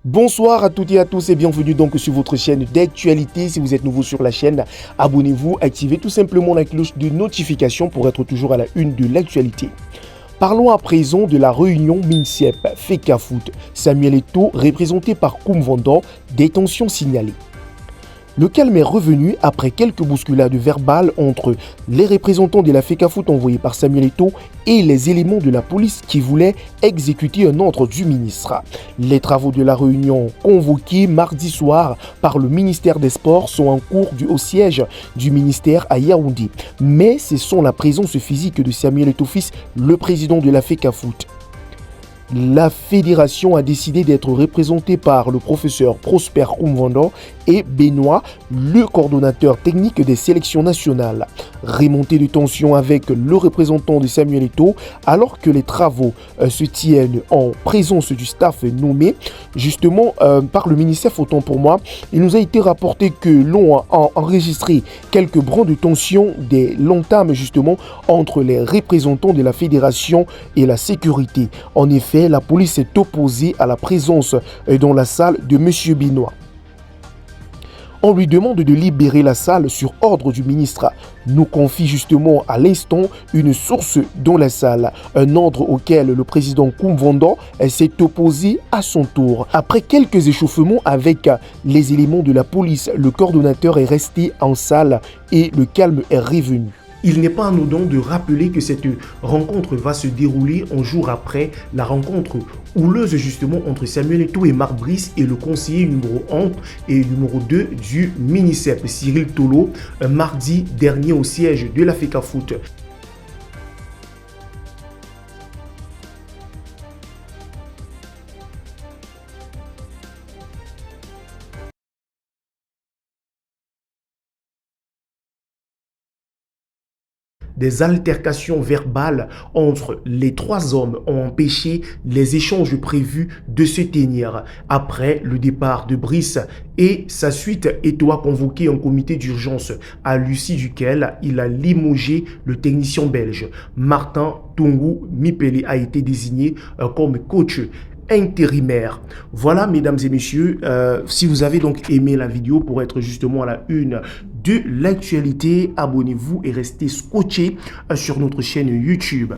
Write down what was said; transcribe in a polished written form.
Bonsoir à toutes et à tous et bienvenue donc sur votre chaîne d'actualité. Si vous êtes nouveau sur la chaîne, abonnez-vous, activez tout simplement la cloche de notification pour être toujours à la une de l'actualité. Parlons à présent de la réunion MINSEP FECAFOOT. Samuel Eto'o, représenté par Koum Vendor, détention signalée. Le calme est revenu après quelques bousculades verbales entre les représentants de la FECAFOOT envoyés par Samuel Eto'o et les éléments de la police qui voulaient exécuter un ordre du ministre. Les travaux de la réunion convoqués mardi soir par le ministère des Sports sont en cours au siège du ministère à Yaoundé. Mais ce sont la présence physique de Samuel Eto'o fils, le président de la FECAFOOT. La fédération a décidé d'être représentée par le professeur Prosper Koum Vendor et Benoît, le coordonnateur technique des sélections nationales. Remontée de tension avec le représentant de Samuel Eto'o alors que les travaux se tiennent en présence du staff nommé justement par le ministère. Autant pour moi, il nous a été rapporté que l'on a enregistré quelques brins de tension dès l'entame justement entre les représentants de la fédération et la sécurité. En effet, la police est opposée à la présence dans la salle de M. Benoît. On lui demande de libérer la salle sur ordre du ministre, nous confie justement à l'instant une source dans la salle, un ordre auquel le président Koum Vendor s'est opposé à son tour. Après quelques échauffements avec les éléments de la police, le coordonnateur est resté en salle et le calme est revenu. Il n'est pas anodin de rappeler que cette rencontre va se dérouler un jour après la rencontre houleuse justement entre Samuel Eto'o et Marc Brice et le conseiller numéro 1 et numéro 2 du MINICEP, Cyril Tolo, mardi dernier au siège de la FECAFOOT. Des altercations verbales entre les trois hommes ont empêché les échanges prévus de se tenir. Après le départ de Brice et sa suite, Eto'o a convoqué un comité d'urgence à l'issue duquel il a limogé le technicien belge. Martin Tungu Mipele a été désigné comme coach intérimaire. Voilà, mesdames et messieurs, si vous avez donc aimé la vidéo pour être justement à la une de l'actualité, abonnez-vous et restez scotchés sur notre chaîne YouTube.